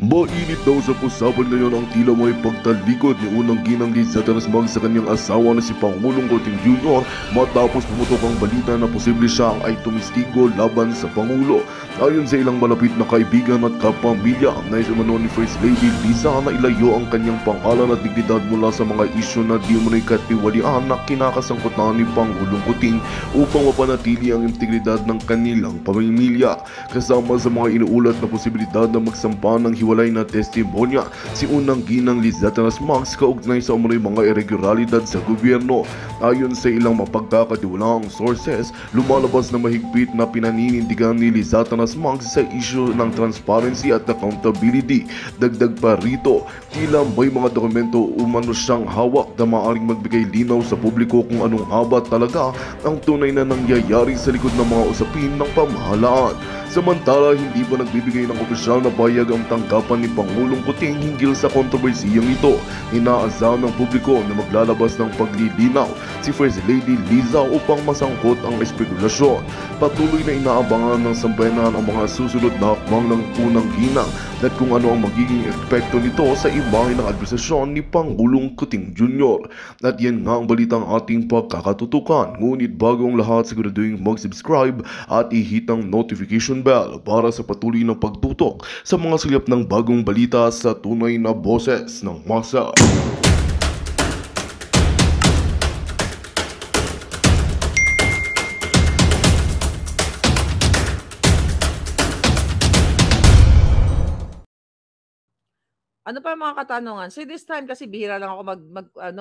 Mainit daw sa usapan ngayon ang tila may pagtalikod ni unang ginang Liza Tarasmag sa kanyang asawa na si Pangulong Coting Jr. matapos pumutok ang balita na posible siya ay tumistigo laban sa Pangulo. Ayon sa ilang malapit na kaibigan at kapamilya, nais umano ni First Lady Liza na ilayo ang kanyang pangalan at dignidad mula sa mga isyu na di umano'y katiwalian na kinakasangkutan ni Pangulong Coting upang mapanatili ang integridad ng kanilang pamilya. Kasama sa mga inuulat na posibilidad na magsampa ng hiwalay na testimonya si unang ginang Liza Tarasmag kaugnay sa umano'y mga irregularidad sa gobyerno. Ayon sa ilang mapagkakatiwalaang sources, lumalabas na mahigpit na pinaninindigan ni Liza Tarasmag sa isyu ng transparency at accountability. Dagdag pa rito, tila may mga dokumento umano siyang hawak na maaaring magbigay linaw sa publiko kung anong haba talaga ang tunay na nangyayari sa likod ng mga usapin ng pamahalaan. Samantala, hindi pa nagbibigay ng opisyal na pahayag ang tanggapan ni Pangulong Coting hinggil sa kontrobersiyang ito. Inaasahan ng publiko na maglalabas ng paglilinaw si First Lady Liza upang masangkot ang espekulasyon. Patuloy na inaabangan ng sambayanan ang mga susunod na hakbang ng unang ginang at kung ano ang magiging epekto nito sa imahe ng administrasyon ni Pangulong Coting Jr. At yan nga ang balitang ating pagkakatutukan. Ngunit bago ang lahat, siguraduhin mag-subscribe at i-hit ang notification bell para sa patuloy na pagtutok sa mga silip ng bagong balita sa tunay na boses ng masa. Ano pa mga katanungan? So this time kasi bihira lang ako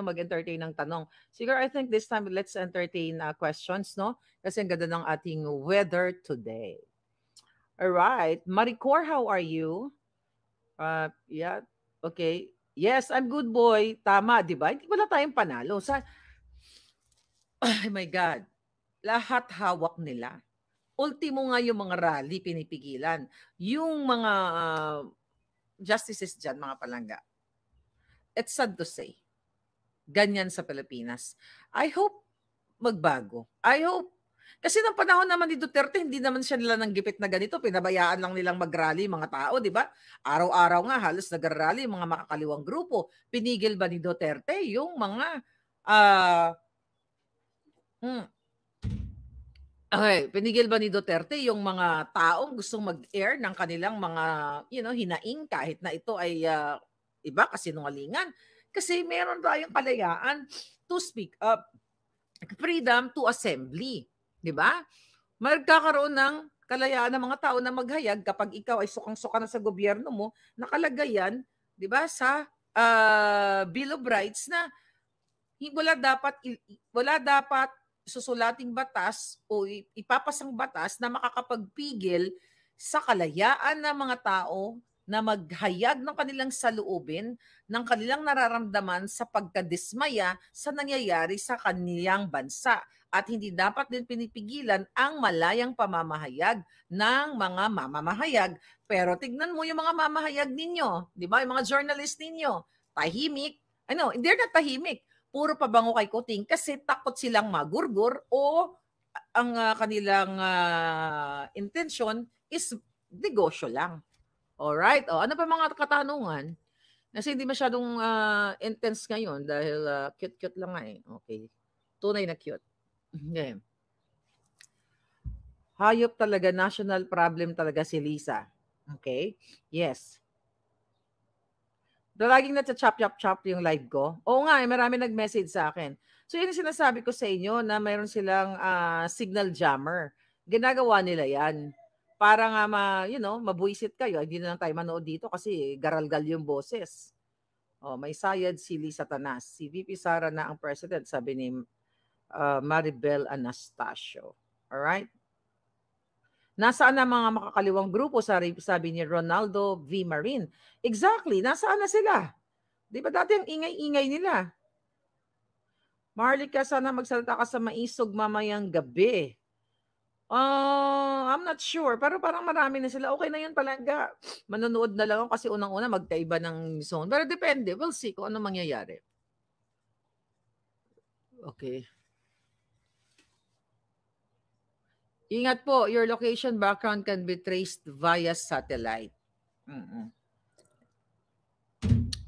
mag-entertain ng tanong. Siguro I think this time let's entertain questions, no? Kasi ang ganda ng ating weather today. All right. Maricor, how are you? Yeah. Okay. Yes, I'm good boy. Tama, di ba? Hindi wala tayong panalo. Oh my God. Lahat hawak nila. Ultimo nga yung mga rally pinipigilan. Yung mga justices dyan, mga palangga. It's sad to say. Ganyan sa Pilipinas. I hope magbago. I hope. Kasi ng panahon naman ni Duterte, hindi naman siya nila ng gipit na ganito. Pinabayaan lang nilang mag-rally mga tao, di ba? Araw-araw nga halos nag-rally mga makakaliwang grupo. Pinigil ba ni Duterte yung mga pinigil ba ni Duterte yung mga taong gustong mag-air ng kanilang mga, hinaing kahit na ito ay iba kasinungalingan? Kasi meron tayong kalayaan to speak up, freedom to assembly, di ba? Magkakaroon ng kalayaan ng mga tao na maghayag kapag ikaw ay sukang-suka na sa gobyerno mo, nakalagay yan, di ba, sa Bill of Rights na wala dapat susulating batas o ipapasang batas na makakapagpigil sa kalayaan ng mga tao na maghayag ng kanilang saloobin, ng kanilang nararamdaman sa pagkadismaya sa nangyayari sa kanilang bansa. At hindi dapat din pinipigilan ang malayang pamamahayag ng mga mamamahayag. Pero tignan mo yung mga mamahayag ninyo, di ba? Yung mga journalist ninyo, tahimik. They're not tahimik. Puro pabango kay Coting kasi takot silang magurgur o ang kanilang intensyon is negosyo lang. Alright? Ano pa mga katanungan? Kasi hindi masyadong intense ngayon dahil cute-cute lang nga eh. Okay. Tunay na cute. Okay. Hayop talaga, national problem talaga si Liza. Okay? Yes. Laging chop yung live ko. Oo nga, marami nag-message sa akin. So yun yung sinasabi ko sa inyo na mayroon silang signal jammer. Ginagawa nila yan. Para nga mabuisit kayo. Hindi na lang tayo manood dito kasi garalgal yung boses. May sayad si Liza Tanas. Si VP Sara na ang president, sabi ni Maribel Anastasio. Alright? Nasaan na mga makakaliwang grupo, sabi ni Ronaldo V. Marin. Exactly, nasaan na sila? Di ba dati ang ingay-ingay nila? Marlica, sana magsalita ka sa maisog mamayang gabi. I'm not sure, pero parang marami na sila. Okay na yun palangga. Manonood na lang ako kasi unang-una magkaiba ng zone. Pero depende, we'll see kung ano mangyayari. Okay. Ingat po, your location background can be traced via satellite.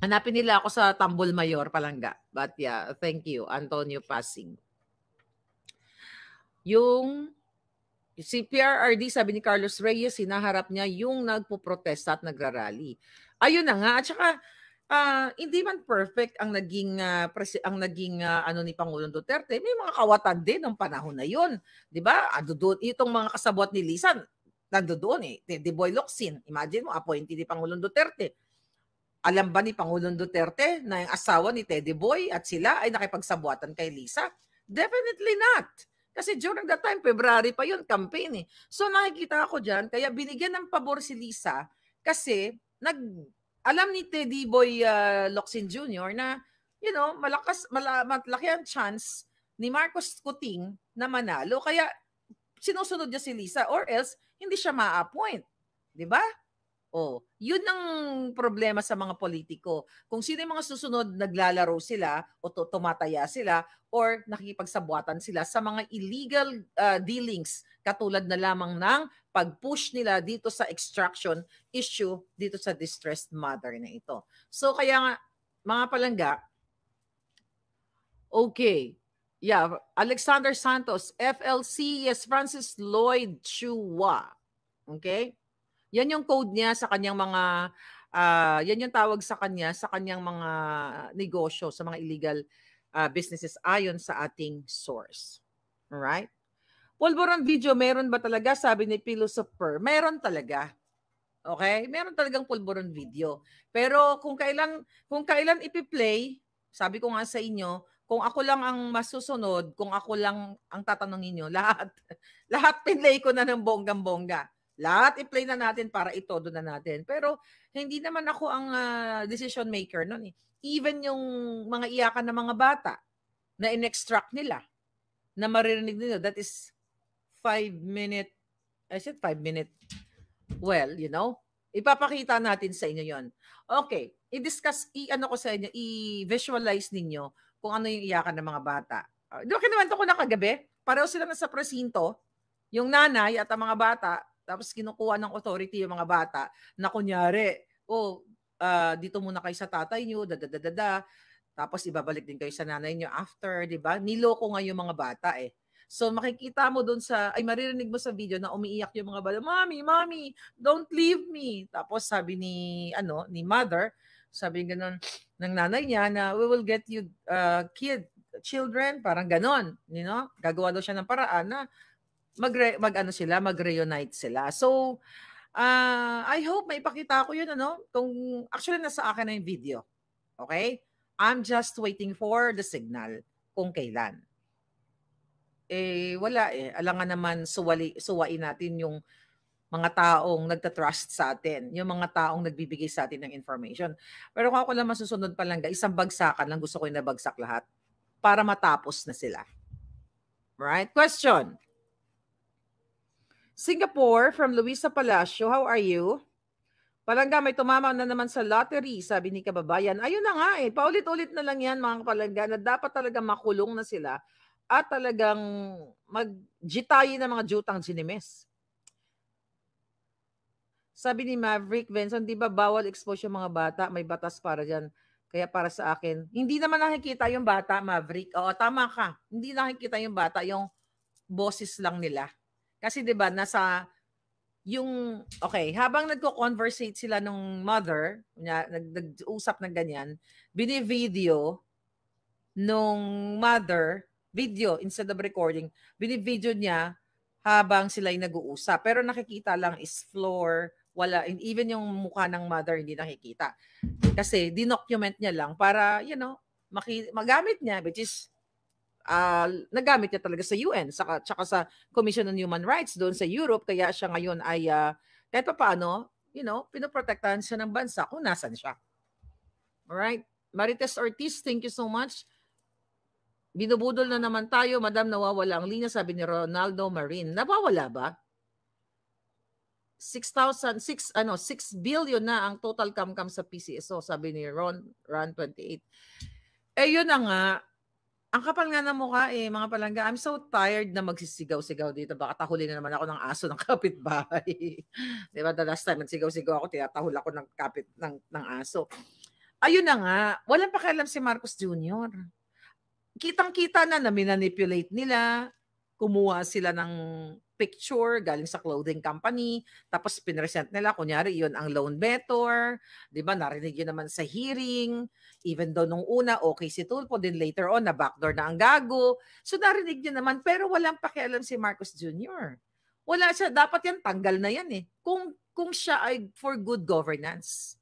Hanapin nila ako sa Tambol Mayor, Palangga. But yeah, thank you, Antonio Pasing. Yung si PRRD, sabi ni Carlos Reyes, hinaharap niya yung nagpo-protesta at nagrarally. Ayun na nga. At saka, hindi man perfect ang naging ano ni Pangulong Duterte. May mga kawatan din ng panahon na yun. 'Di ba? Doon itong mga kasabwat ni Lisan, nandoon eh. Teddy Boy Locsin. Imagine mo, appointee ni Pangulong Duterte. Alam ba ni Pangulong Duterte na yung asawa ni Teddy Boy at sila ay nakipagsabuatan kay Lisa? Definitely not. Kasi during that time, February pa yun, campaign eh. So nakikita ako dyan, kaya binigyan ng pabor si Lisa kasi alam ni Teddy Boy Locsin Jr. na, malaki ang chance ni Marcos Kuting na manalo. Kaya sinusunod niya si Lisa or else hindi siya ma-appoint. Di ba? Oh, yun ang problema sa mga politiko. Kung sino yung mga susunod, naglalaro sila o tumataya sila or nakikipagsabuatan sila sa mga illegal dealings katulad na lamang ng pag-push nila dito sa extraction issue dito sa distressed mother na ito. So kaya nga, mga palangga, okay. Yeah, Alexander Santos, FLC, yes, Francis Lloyd Chua. Okay? Yan yung code niya sa kanyang mga, yan yung tawag sa kanya sa kanyang mga negosyo, sa mga illegal businesses ayon sa ating source. Alright? Pulburon video, meron ba talaga? Sabi ni Philosopher, meron talaga. Okay? Meron talagang pulburon video. Pero kung kailan ipi-play, sabi ko nga sa inyo, kung ako lang ang masusunod, kung ako lang ang tatanungin niyo, lahat pinlay ko na ng bonggang-bongga. Lahat i-play na natin para itodo na natin. Pero hindi naman ako ang decision maker noon eh. Even yung mga iyakan ng mga bata na in-extract nila, na maririnig nila, that is 5-minute, I said 5-minute, well, ipapakita natin sa inyo yon. Okay, i-discuss, i-ano ko sa inyo, i-visualize ninyo kung ano yung iyakan ng mga bata. Di ba kinuwento ko na kagabi? Pareho sila na sa presinto, yung nanay at ang mga bata, tapos kinukuha ng authority yung mga bata na kunyari, dito muna kayo sa tatay nyo, tapos ibabalik din kayo sa nanay nyo after, di ba? Niloko nga yung mga bata eh. So makikita mo doon maririnig mo sa video na umiiyak yung mga bata, Mommy, don't leave me. Tapos sabi ni mother, sabi gano'n ng nanay niya na we will get you children, parang gano'n, gagawa daw siya ng paraan na mag-reunite sila. So, I hope maipakita ko yun, kung actually nasa akin na yung video. Okay? I'm just waiting for the signal kung kailan. Wala eh. Alangan naman suwain natin yung mga taong nagtatrust sa atin, yung mga taong nagbibigay sa atin ng information. Pero kung ako lang masusunod Palangga, isang bagsakan lang gusto ko yung nabagsak lahat para matapos na sila. Right? Question. Singapore, from Luisa Palacio, how are you? Palangga, may tumama na naman sa lottery, sabi ni kababayan. Ayun na nga eh, paulit-ulit na lang yan mga Palangga na dapat talaga makulong na sila at talagang mag-jitayin ng mga jutang ginimes. Sabi ni Maverick Benson, di ba bawal expose yung mga bata? May batas para dyan. Kaya para sa akin, hindi naman nakikita yung bata, Maverick. Oo, tama ka. Hindi nakikita yung bata, yung boses lang nila. Kasi 'di ba habang nagko-conversate sila nung mother, nag-usap ng ganyan, bini-video nung mother, video instead of recording, bini-video niya habang sila ay nag-uusap. Pero nakikita lang is floor, wala, even yung mukha ng mother hindi nakikita. Kasi dinocument niya lang para, magamit niya, which is nagamit niya talaga sa UN tsaka sa Commission on Human Rights doon sa Europe, kaya siya ngayon ay kahit pa paano, pinoprotektahan siya ng bansa kung nasan siya. Alright? Marites Ortiz, thank you so much. Binubudol na naman tayo, madam, nawawala ang linya, sabi ni Ronaldo Marin. Nawawala ba? 6 billion na ang total kamkam sa PCSO, sabi ni Ron28. Yun na nga. Ang kapal nga ng mukha mga Palangga. I'm so tired na magsisigaw-sigaw dito. Baka tahulin na naman ako ng aso ng kapitbahay. Diba? The last time nagsigaw-sigaw ako, tinatahul ako ng aso. Ayun na nga, walang pakialam si Marcos Jr. Kitang-kita na minanipulate nila, kumuha sila ng picture galing sa clothing company, tapos pinresent nila, kunyari yun ang loan better, di ba, narinig yun naman sa hearing, even though nung una, okay si Tulfo, then later on, na backdoor na ang gago. So narinig yun naman, pero walang pakialam si Marcos Jr. Wala siya, dapat yan, tanggal na yan eh. Kung siya ay for good governance.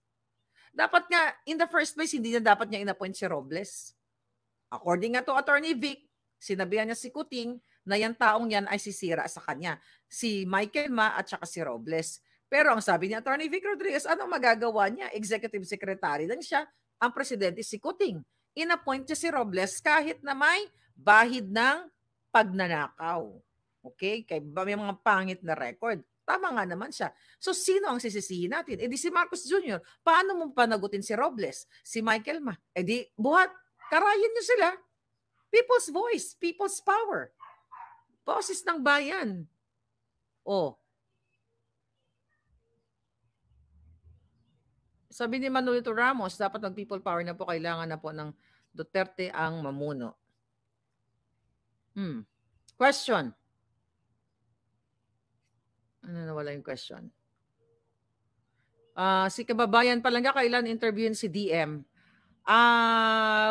Dapat nga, in the first place, hindi na dapat niya inappoint si Robles. According nga to Attorney Vic, sinabihan niya si Kuting na yung taong yan ay sisira sa kanya. Si Michael Ma at saka si Robles. Pero ang sabi ni Attorney Vic Rodriguez, anong magagawa niya? Executive Secretary lang siya. Ang presidente si Kuting. Inappoint niya si Robles kahit na may bahid ng pagnanakaw. Okay? Kaya may mga pangit na record. Tama nga naman siya. So, sino ang sisisihin natin? E di si Marcos Jr. Paano mo panagutin si Robles? Si Michael Ma? E di, buhat. Karayan niyo sila. People's voice, people's power. Boses ng bayan. Oh. Sabi ni Manolito Ramos, dapat mag-people power na po, kailangan na po ng Duterte ang mamuno. Question. Ano nawala yung question? Si kababayan Palangga, kailan interviewin si DM?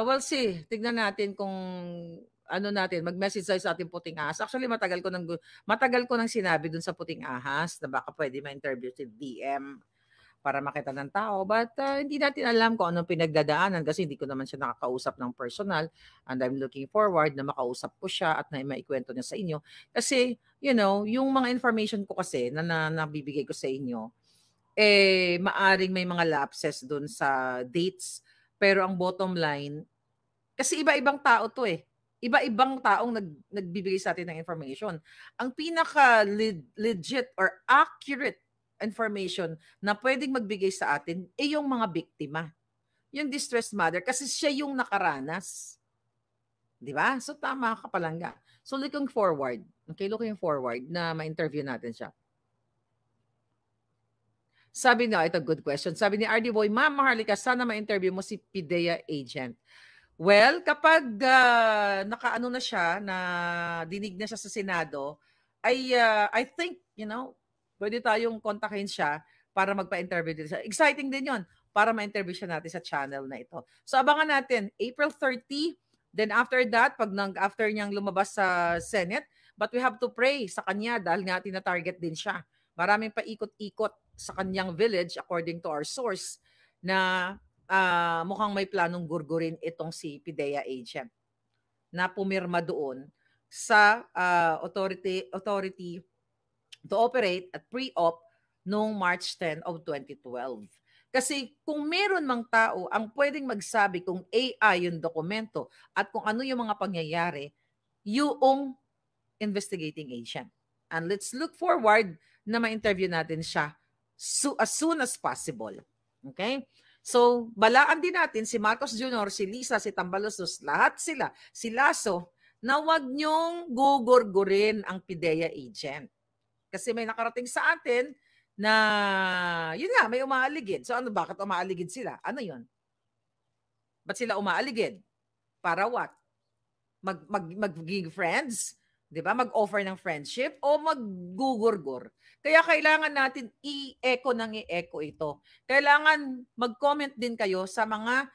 We'll see. Tignan natin kung ano natin, mag-message sa ating Puting Ahas. Actually, matagal ko nang sinabi dun sa Puting Ahas na baka pwede ma-interview si DM para makita ng tao. But hindi natin alam kung anong pinagdadaanan kasi hindi ko naman siya nakakausap ng personal, and I'm looking forward na makausap ko siya at na maikwento niya sa inyo. Kasi, yung mga information ko kasi na nabibigay ko sa inyo, maaring may mga lapses dun sa dates. Pero ang bottom line, kasi iba-ibang tao to eh. Iba-ibang taong nagbibigay sa atin ng information. Ang pinaka-legit or accurate information na pwedeng magbigay sa atin ay yung mga biktima. Yung distressed mother, kasi siya yung nakaranas. Di ba? So tama ka, Palangga. So looking forward na ma-interview natin siya. Sabi na, ito good question. Sabi ni RD Boy, Ma'am Maharlika, sana ma-interview mo si PIDEA agent. Well, kapag nakaano na siya, na dinig na siya sa Senado, I think, pwede tayong kontakin siya para magpa-interview din siya. Exciting din yon para ma-interview siya natin sa channel na ito. So abangan natin, April 30, then after that, after niyang lumabas sa Senate, but we have to pray sa kanya dahil nga tina-target din siya. Maraming paikot-ikot sa kanyang village according to our source na mukhang may planong gurgurin itong si PIDEA agent na pumirma doon sa authority to operate at pre-op noong March 10 of 2012. Kasi kung meron mang tao ang pwedeng magsabi kung AI yung dokumento at kung ano yung mga pangyayari, yung investigating agent. And let's look forward na ma-interview natin siya as soon as possible. Okay? So, balaan din natin si Marcos Jr., si Lisa, si Tambaloslos, lahat sila, si Lasso, na wag niyong gugurgurin ang PIDEA agent. Kasi may nakarating sa atin na, yun nga, may umaaligid. So, bakit umaaligid sila? Ano yun? Ba't sila umaaligid? Para what? Magiging friends? Diba? Mag-offer ng friendship o mag-gugurgur. Kaya kailangan natin i-echo ito. Kailangan mag-comment din kayo sa mga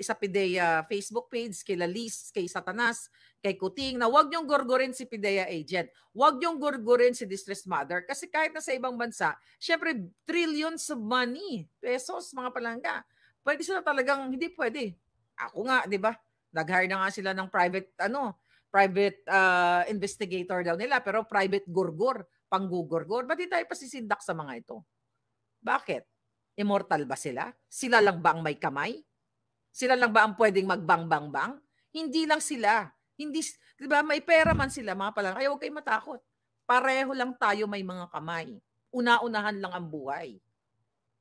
sa PIDEA Facebook page, kay Lalis, kay Satanas, kay Kuting, na huwag niyong gurgurin si PIDEA agent. Huwag niyong gurgurin si distressed mother. Kasi kahit na sa ibang bansa, syempre trillions of money, pesos, mga Palangga. Pwede sila talagang, hindi pwede. Ako nga, di ba? Nag-hire na nga sila ng private investigator daw nila, pero private gurgur, panggugurgur. Ba't di tayo pasisindak sa mga ito? Bakit? Immortal ba sila? Sila lang ba ang may kamay? Sila lang ba ang pwedeng magbang-bang-bang? Hindi lang sila. Hindi, di ba, may pera man sila, mga Palangga. Kaya huwag kayong matakot. Pareho lang tayo may mga kamay. Una-unahan lang ang buhay.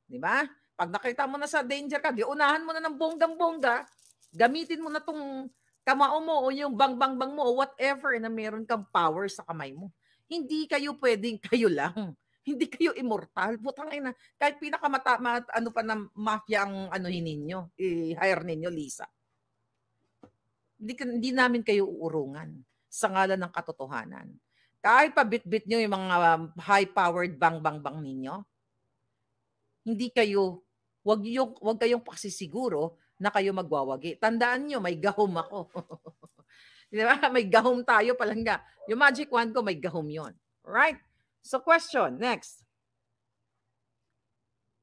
Di ba? Pag nakita mo na sa danger ka, unahan mo na ng bonggang-bongga, gamitin mo na tong kamao mo o yung bang-bang-bang mo o whatever na meron kang power sa kamay mo. Hindi kayo pwedeng kayo lang. Hindi kayo immortal. Putang ina, kahit ano pa na mafia ang anuhin ninyo, i-hire ninyo, Lisa. Hindi namin kayo uurungan sa ngalan ng katotohanan. Kahit pabit-bit nyo yung mga high-powered bang-bang-bang ninyo, hindi kayo, wag kayong paksisiguro na kayo magwawagi. Tandaan nyo, may gahom ako. Di ba? May gahom tayo palangga. Yung magic wand ko, may gahom yon. Right? So question, next.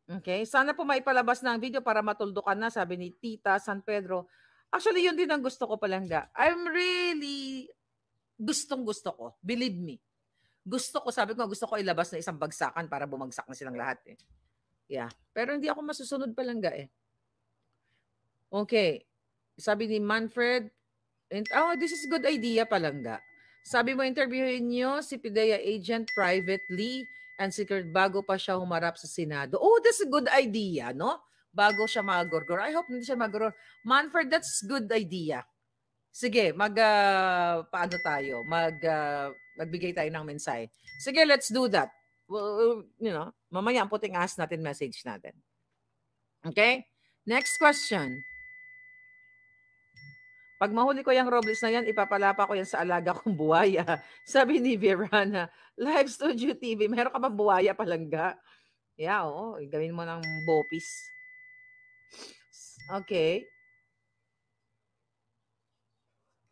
Okay, sana po maipalabas na ang video para matuldukan na, sabi ni Tita San Pedro. Actually, yun din ang gusto ko palangga. I'm really gustong-gusto ko. Believe me. Sabi ko, gusto ko ilabas na isang bagsakan para bumagsak na silang lahat eh. Yeah. Pero hindi ako masusunod palangga eh. Okay. Sabi ni Manfred, this is good idea palangga. Sabi mo, interviewin nyo si PIDEA agent privately and secret bago pa siya humarap sa Senado. Oh, that's a good idea, no? Bago siya magorgor. I hope hindi siya magorgor. Manfred, that's good idea. Sige, paano tayo? Magbigay tayo ng mensahe. Sige, let's do that. Well, mamaya ang puting ask natin, message natin. Okay? Next question. Pag mahuli ko yung Robles na yan, ipapalapa ko yan sa alaga kong buwaya. Sabi ni Verana, Live Studio TV, meron ka bang buwaya palangga? Yeah, oo. Gawin mo ng bopis. Okay.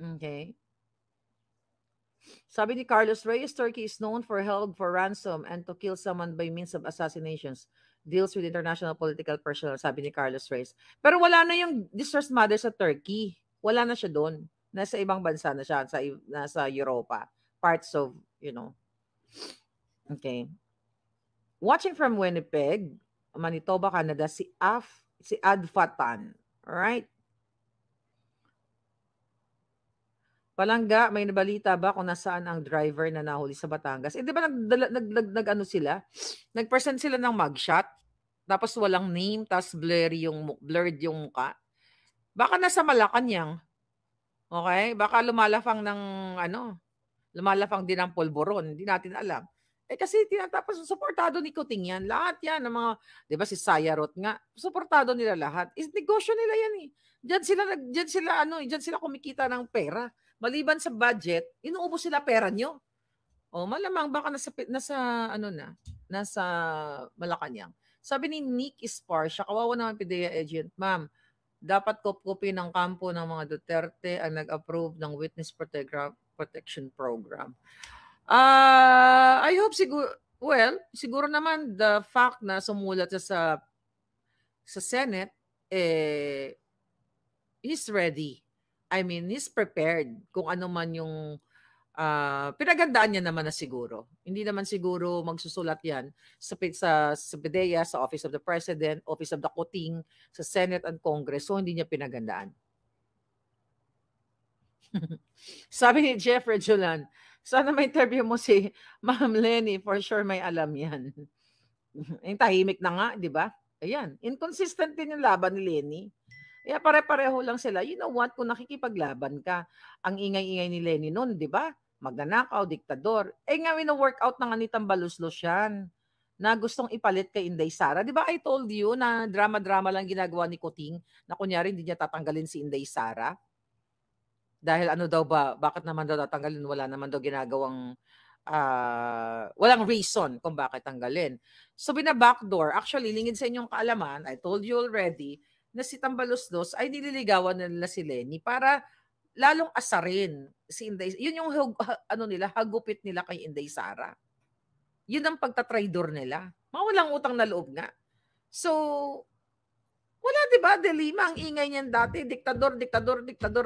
Okay. Sabi ni Carlos Reyes, Turkey is known for held for ransom and to kill someone by means of assassinations. Deals with international political personnel, sabi ni Carlos Reyes. Pero wala na yung distressed mother sa Turkey. Wala na siya doon. Nasa ibang bansa na siya, nasa Europa. Parts of, Okay. Watching from Winnipeg, Manitoba, Canada, si Adfatan. Alright? Palangga, may nabalita ba kung nasaan ang driver na nahuli sa Batangas? Di ba nag-ano sila? Nag-present sila ng mugshot, tapos walang name, tapos blurred yung mukha. Baka nasa Malacanang. Okay? Baka lumalafang din ng polvoron. Hindi natin alam. Kasi tinatapos, suportado ni Kuting yan. Lahat yan, ng mga, di ba si Sayarot nga, suportado nila lahat. Negosyo nila yan eh. Diyan sila kumikita ng pera. Maliban sa budget, inuubos sila pera nyo. Malamang baka nasa Malacanang. Sabi ni Nick Esparcia, kawawa naman PIDEA agent, ma'am, dapat kopkopi ng kampo ng mga Duterte ang nag-approve ng Witness Protection Program. I hope siguro naman the fact na sumulat sa Senate, he's ready. I mean, he's prepared kung ano man yung pinagandaan niya naman na siguro. Hindi naman siguro magsusulat yan sa PIDEA, sa Office of the President, Office of the Kuting, sa Senate and Congress. So, hindi niya pinagandaan. Sabi ni Jeffrey Julan, sana may interview mo si Ma'am Lenny. For sure may alam yan. Yung tahimik na nga, di ba? Ayan. Inconsistent din yung laban ni Lenny. Kaya pare-pareho lang sila. You know what? Kung nakikipaglaban ka, ang ingay-ingay ni Lenny noon, di ba? Magnanakaw, diktador. Nga wino-workout ng Anitang Baluslos yan na gustong ipalit kay Inday Sara. Di ba I told you na drama-drama lang ginagawa ni Kuting na kunyari hindi niya tatanggalin si Inday Sara? Dahil bakit naman daw tatanggalin? Wala naman daw ginagawang, walang reason kung bakit tanggalin. So bina-backdoor, actually, lingid sa inyong kaalaman, I told you already, na si Tambaluslos ay nililigawan nila si Lenny para lalong asarin si Inday. Yun yung hagupit nila kay Inday Sara. Yun ang pagtatraidor nila. Mawalang utang na loob nga. So, wala, di ba? Delima, ang ingay niyan dati. Diktador,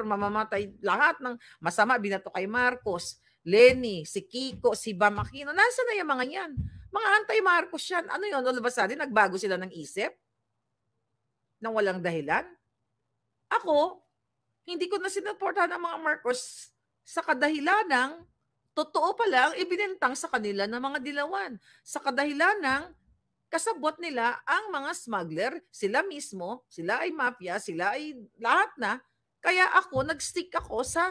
mamamatay. Lahat ng masama, binato kay Marcos, Lenny, si Kiko, si Bam Aquino. Nasaan na yung mga yan? Mga anti-Marcos yan. Ano yun? All of a sudden, nagbago sila ng isip? Nang walang dahilan? Ako, hindi ko na sinuportahan ang mga Marcos sa kadahilan ng totoo palang ibinentang sa kanila ng mga dilawan. Sa kadahilan ng kasabot nila ang mga smuggler, sila mismo, sila ay mafia, sila ay lahat na. Kaya nag-stick ako sa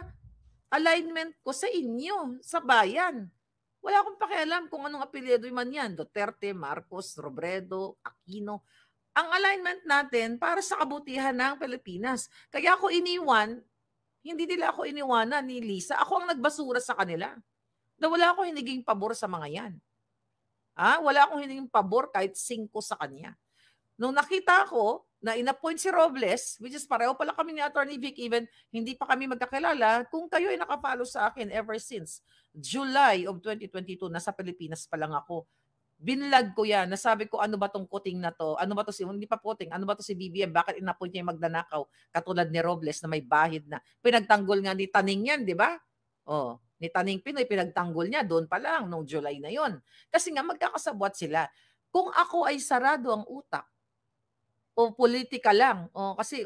alignment ko sa inyo, sa bayan. Wala akong pakialam kung anong apelyido man yan, Duterte, Marcos, Robredo, Aquino. Ang alignment natin para sa kabutihan ng Pilipinas. Kaya ako iniwan, hindi nila ako iniwanan ni Lisa. Ako ang nagbasura sa kanila. Na wala akong hiniging pabor sa mga yan. Wala akong hiniging pabor kahit 5 sa kanya. Nung nakita ko na inappoint si Robles, which is pareho pala kami ni Attorney Vic, even hindi pa kami magkakilala, kung kayo ay nakapalo sa akin ever since July of 2022, nasa Pilipinas pa lang ako. Binlag ko yan. Nasabi ko, ano ba tong kuting na to? Ano ba to hindi pa puting, ano ba to si BBM? Bakit inappoint niya yung magnanakaw? Katulad ni Robles na may bahid na. Pinagtanggol nga ni Taning yan, di ba? Oh, ni Taning Pinoy, pinagtanggol niya doon pa lang, nung July na yon. Kasi nga magkakasabwat sila. Kung ako ay sarado ang utak, o politika lang. Kasi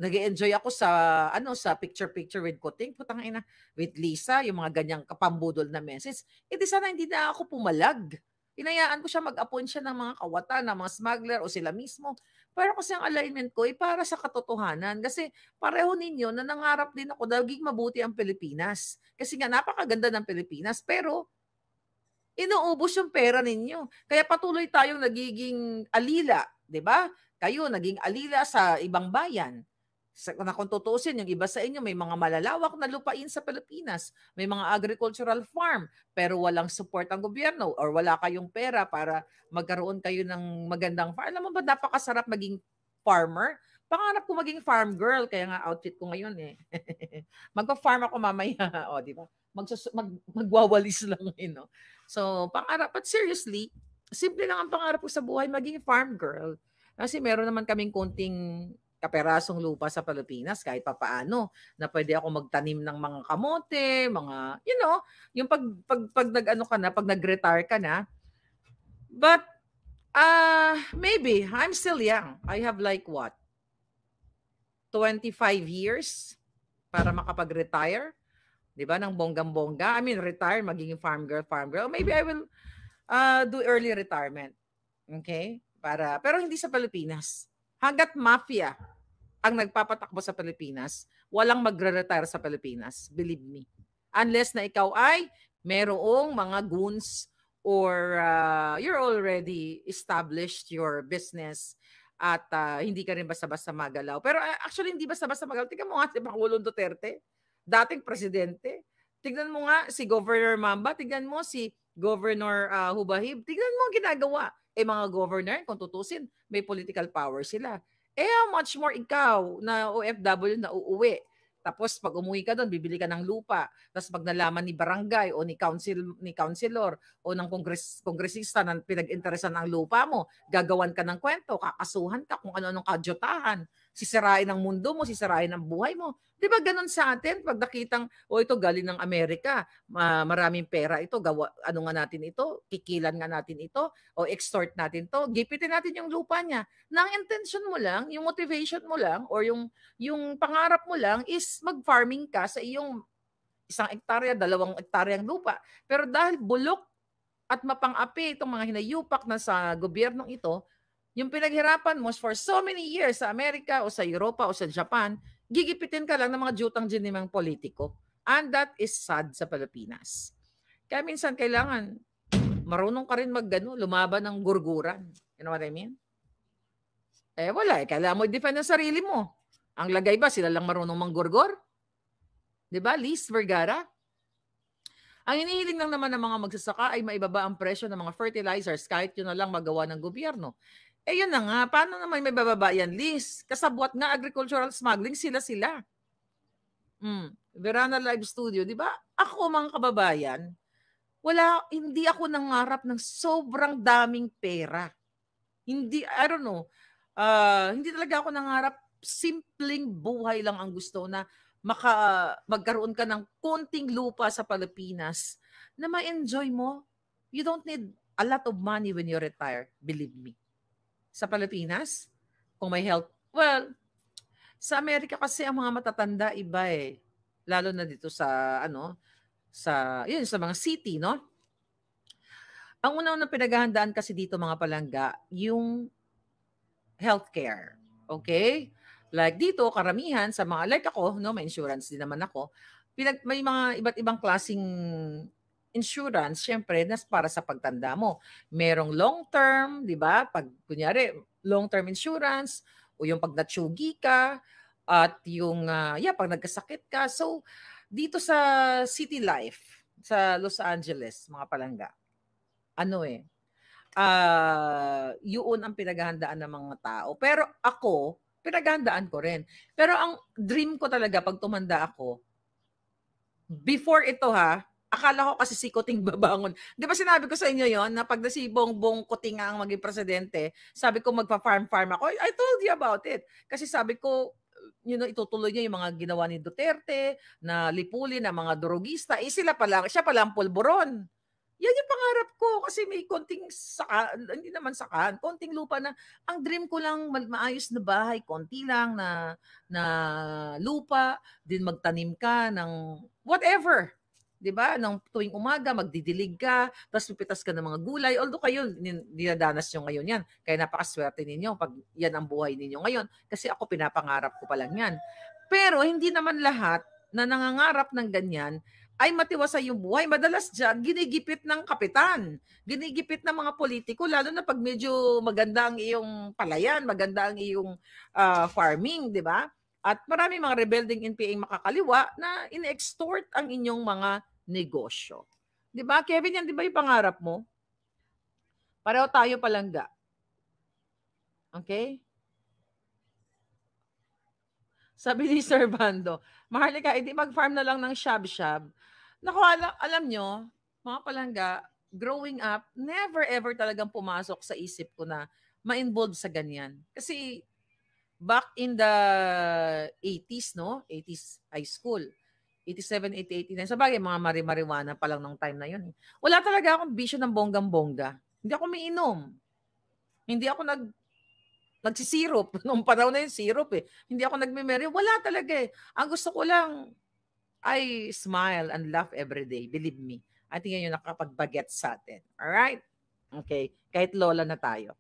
nag-enjoy ako sa picture with Kuting, putang ina, with Lisa, yung mga ganyang kapambudol na message. Di sana hindi na ako pumalag. Inayaan ko siya mag-appoint siya ng mga kawatan, ng mga smuggler o sila mismo. Pero kasi ang alignment ko ay para sa katotohanan. Kasi pareho ninyo na nangarap din ako naging mabuti ang Pilipinas. Kasi nga napakaganda ng Pilipinas. Pero inuubos yung pera ninyo. Kaya patuloy tayong nagiging alila, di ba? Kayo naging alila sa ibang bayan. Na kung tutusin, yung iba sa inyo may mga malalawak na lupain sa Pilipinas. May mga agricultural farm, pero walang support ang gobyerno or wala kayong pera para magkaroon kayo ng magandang farm. Alam mo ba, napakasarap maging farmer? Pangarap ko maging farm girl, kaya nga outfit ko ngayon eh. Magpa-farm ako mamaya, di ba? Magwawalis lang no? So, pangarap. But seriously, simple lang ang pangarap ko sa buhay, maging farm girl. Kasi meron naman kaming konting kaperasong lupa sa Pilipinas kahit papaano na pwede ako magtanim ng mga kamote, mga, yung pag nag-ano ka na, pag nag-retire ka na. But, maybe, I'm still young. I have like what? 25 years para makapag-retire. Diba? Ng bonggang-bongga. I mean, retire, magiging farm girl. Maybe I will do early retirement. Okay? Pero hindi sa Pilipinas. Hanggat mafia ang nagpapatakbo sa Pilipinas, walang magre-retire sa Pilipinas. Believe me. Unless na ikaw ay merong mga goons or you're already established your business at hindi ka rin basta-basta magalaw. Pero actually, hindi basta-basta magalaw. Tingnan mo nga si Pangulong Duterte, dating presidente. Tignan mo nga si Governor Mamba, tignan mo si Governor Hubahib, tignan mo ang ginagawa. Mga governor, kung tutusin, may political power sila. How much more ikaw na OFW na uuwi? Tapos pag umuwi ka doon, bibili ka ng lupa. Tapos pag nalaman ni barangay o ni councilor o ng kongresista na pinag-interesan ang lupa mo, gagawan ka ng kwento, kakasuhan ka kung ano-anong kadyutahan. Sisirain ang mundo mo, sisirain ang buhay mo. Di ba ganun sa atin? Pag nakitang, ito galing ng Amerika, maraming pera ito, ano nga natin ito, kikilan nga natin ito, o extort natin to, gipitin natin yung lupa niya. Nang intention mo lang, yung motivation mo lang, or yung pangarap mo lang is mag-farming ka sa iyong 1 hektarya, 2 hektaryang lupa. Pero dahil bulok at mapang-api itong mga hinayupak na sa gobyernong ito, yung pinaghirapan mo for so many years sa Amerika o sa Europa o sa Japan, gigipitin ka lang ng mga jutang ginimang politiko. And that is sad sa Pilipinas. Kaya minsan kailangan marunong ka rin lumaban ng gurguran. You know what I mean? Wala. Kailangan mo i-defend ang sarili mo. Ang lagay ba, sila lang marunong manggurgor? Diba? Liz Vergara? Ang inihiling lang naman ng mga magsasaka ay maibaba ang presyo ng mga fertilizers kahit yun na lang magawa ng gobyerno. Yun na nga, paano naman may bababa yan, Liz? Kasabwat nga agricultural smuggling, sila. Verana Live Studio, di ba? Ako, mga kababayan, hindi ako nangarap ng sobrang daming pera. Hindi, I don't know, hindi talaga ako nangarap, simpleng buhay lang ang gusto na magkaroon ka ng konting lupa sa Pilipinas na ma-enjoy mo. You don't need a lot of money when you retire, believe me. Sa Pilipinas, kung may health, well, sa Amerika kasi ang mga matatanda iba eh. Lalo na dito sa sa mga city, no? Ang una-unang pinaghahandaan kasi dito mga palangga, yung healthcare. Okay? Like dito, karamihan sa mga, like ako, no, may insurance din naman ako, may mga iba't ibang klaseng insurance, syempre, para sa pagtanda mo. Merong long-term, di ba? Pag, kunyari, long-term insurance, o yung pag natsugi ka, at yung, pag nagkasakit ka. So, dito sa City Life, sa Los Angeles, mga palangga, yun ang pinaghahandaan ng mga tao. Pero ako, pinaghahandaan ko rin. Pero ang dream ko talaga pag tumanda ako, before ito akala ko kasi si Kuting babangon. Di ba sinabi ko sa inyo yon na pag si Bongbong Kuting ang maging presidente, sabi ko magpa-farm ako. I told you about it. Kasi sabi ko, itutuloy niya yung mga ginawa ni Duterte, na lipulin ng mga drogista. Siya pa lang pulburon. Yan yung pangarap ko kasi may konting hindi naman sakaan, konting lupa na ang dream ko lang maayos na bahay, konti lang na lupa, din magtanim ka ng whatever. 'Di ba? Nang tuwing umaga magdidilig ka, tapos pipitas ka ng mga gulay. Although kayo dinadanas nyo ngayon yan. Kaya napakaswerte ninyo pag yan ang buhay ninyo ngayon kasi ako pinapangarap ko pa lang yan. Pero hindi naman lahat na nangangarap ng ganyan ay matiwasay yung buhay. Madalas dyan, ginigipit ng kapitan, ginigipit ng mga politiko, lalo na pag medyo maganda ang iyong palayan, maganda ang iyong farming, di ba? At marami mga rebelding NPA makakaliwa na in-extort ang inyong mga negosyo. Di ba, Kevin, yan di ba yung pangarap mo? Pareho tayo palangga. Okay? Sabi ni Sir Bando, Maharlika, hindi mag-farm na lang ng shab-shab. Naku, alam nyo, mga palangga, growing up, never ever talagang pumasok sa isip ko na ma-involve sa ganyan. Kasi back in the 80s, no? 80s high school. 87, 80, 89. Sa bagay, mga marijuana pa lang nung time na yun. Wala talaga akong bisyo ng bonggang-bongga. Hindi ako umiinom. Hindi ako nagsisirop. Nung panahon na yun, syrup eh. Hindi ako nagme-merry. Wala talaga eh. Ang gusto ko lang, I smile and laugh every day. Believe me. I think yun yung nakapag-baget sa atin. Alright? Okay. Kahit lola na tayo.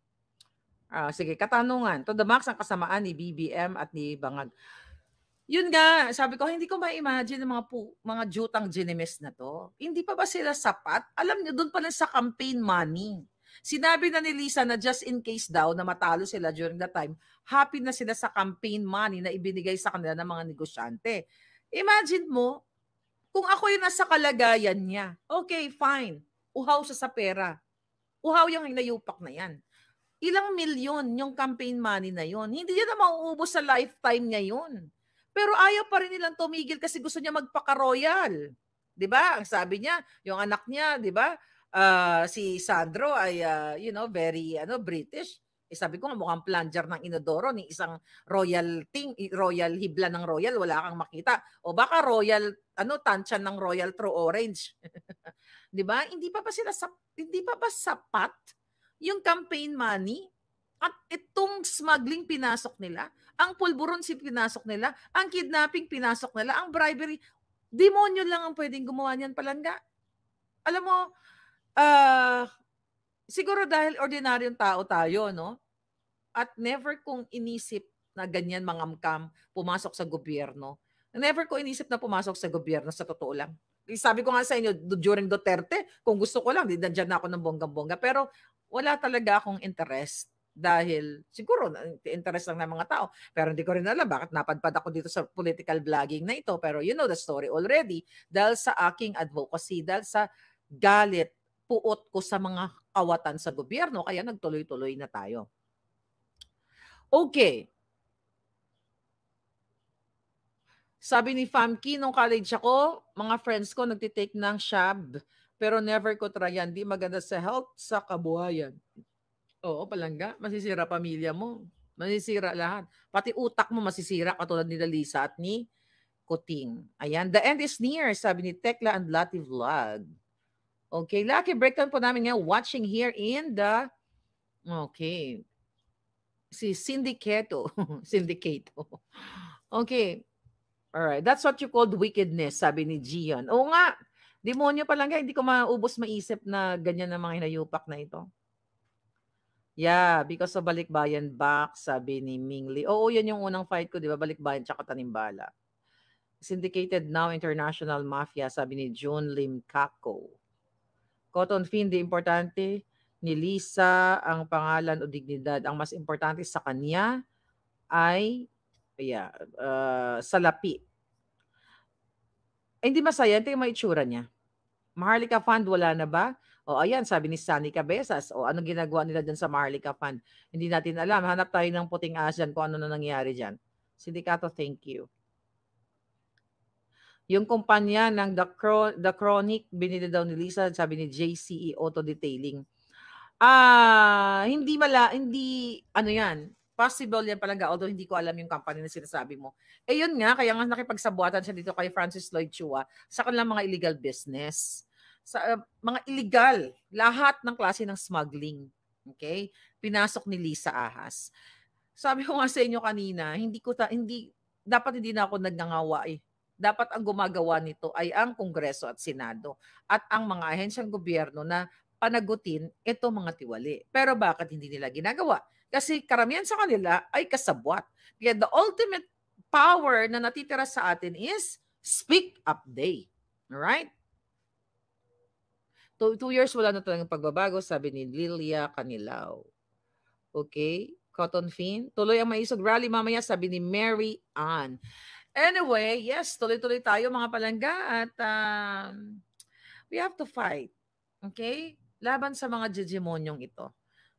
Sige, katanungan. To the max ang kasamaan ni BBM at ni Bangag. Yun nga, sabi ko, hindi ko ma-imagine ng mga jutang ginimes na to. Hindi pa ba sila sapat? Alam niyo, doon pa lang sa campaign money. Sinabi na ni Lisa na just in case daw na matalo sila during that time, happy na sila sa campaign money na ibinigay sa kanila ng mga negosyante. Imagine mo, kung ako yung nasa kalagayan niya, okay, fine. Uhaw sa pera. Uhaw yung hinayupak na yan. Ilang milyon yung campaign money na yon. Hindi yan na mauubos sa lifetime niya yun. Pero ayaw pa rin nilang tumigil kasi gusto niya magpaka-royal. 'Di ba? Ang sabi niya, yung anak niya, 'di ba? Si Sandro ay very British. Sabi ko nga mukhang plunger ng inodoro ni isang royal hibla ng royal, wala kang makita. O baka royal tansyan ng royal true orange. 'Di ba? Hindi pa ba sapat yung campaign money? At itong smuggling pinasok nila, ang pulburon pinasok nila, ang kidnapping pinasok nila, ang bribery, demonyo lang ang pwedeng gumawa niyan palangga. Alam mo, siguro dahil ordinaryong tao tayo, no? At never kong inisip na ganyan mangamkam pumasok sa gobyerno. Never ko inisip na pumasok sa gobyerno, sa totoo lang. Sabi ko nga sa inyo, during Duterte, kung gusto ko lang, nandiyan na ako ng bonggang-bongga. Pero wala talaga akong interest. Dahil siguro interest lang ng mga tao. Pero hindi ko rin alam bakit napadpad ako dito sa political vlogging na ito. Pero you know the story already. Dahil sa aking advocacy, dahil sa galit, puot ko sa mga kawatan sa gobyerno, kaya nagtuloy-tuloy na tayo. Okay. Sabi ni Famke, nung college ako, mga friends ko nagtitake ng shab. Pero never ko try yan. Di maganda sa health, sa kabuhayan. Oo, palangga. Masisira pamilya mo. Masisira lahat. Pati utak mo masisira katulad ni Lisa at ni Kuting. Ayan. The end is near, sabi ni Tekla and Lati Vlog. Okay. Lucky breakdown po namin ngayon. Watching here in the... Okay. Si Syndicato. Syndicato. Okay. Alright. That's what you called wickedness, sabi ni Gian. Oo nga. Demonyo palangga. Hindi ko maubos maisip na ganyan ang mga hinayupak na ito. Yeah, because of Balikbayan back, sabi ni Mingli. Oo, yan yung unang fight ko, di ba? Balikbayan tsaka Tanimbala. Syndicated now international mafia, sabi ni June Lim Kako. Cotton Field, di importante ni Lisa ang pangalan o dignidad. Ang mas importante sa kanya ay salapi. Hindi masaya. Ito yung mga itsura niya. Maharlika Fund, wala na ba? O ayan, sabi ni Sunny Cabezas. O anong ginagawa nila dyan sa Maharlika Fund? Hindi natin alam. Hanap tayo ng puting asyan kung ano na nangyari dyan. Sindikato, thank you. Yung kumpanya ng The Chronic, binili daw ni Lisa, sabi ni JCE Auto Detailing. Hindi ano yan, possible yan talaga, although hindi ko alam yung company na sinasabi mo. Yun nga, kaya nga nakipagsabuatan siya dito kay Francis Lloyd Chua sa kanilang mga illegal business. Sa mga illegal, lahat ng klase ng smuggling. Okay? Pinasok ni Lisa Ahas. Sabi ko nga sa inyo kanina, dapat hindi na ako nagngangawa eh. Dapat ang gumagawa nito ay ang Kongreso at Senado at ang mga ahensyang gobyerno na panagutin itong mga tiwali. Pero bakit hindi nila ginagawa? Kasi karamihan sa kanila ay kasabwat. Kaya the ultimate power na natitira sa atin is Speak Up Day. Alright? 2 years wala na talagang pagbabago, sabi ni Lilia Canilao. Okay? Cotton Field. Tuloy ang maisog rally mamaya, sabi ni Mary Ann. Anyway, yes, tuloy-tuloy tayo mga palangga at we have to fight. Okay? Laban sa mga hegemonyong ito.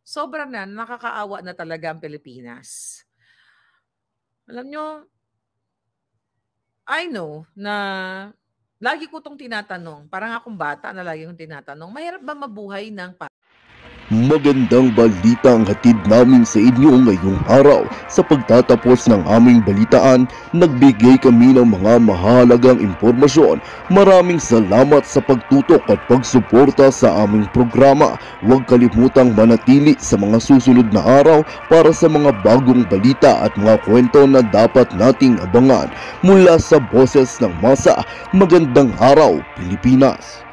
Sobra na, nakakaawa na talaga ang Pilipinas. Alam nyo, I know na lagi ko itong tinatanong, parang akong bata na lagi kong tinatanong, mahirap ba mabuhay ng Magandang balita ang hatid namin sa inyo ngayong araw. Sa pagtatapos ng aming balitaan, nagbigay kami ng mga mahalagang impormasyon. Maraming salamat sa pagtutok at pagsuporta sa aming programa. Huwag kalimutang manatili sa mga susunod na araw para sa mga bagong balita at mga kwento na dapat nating abangan. Mula sa Boses ng Masa, magandang araw Pilipinas!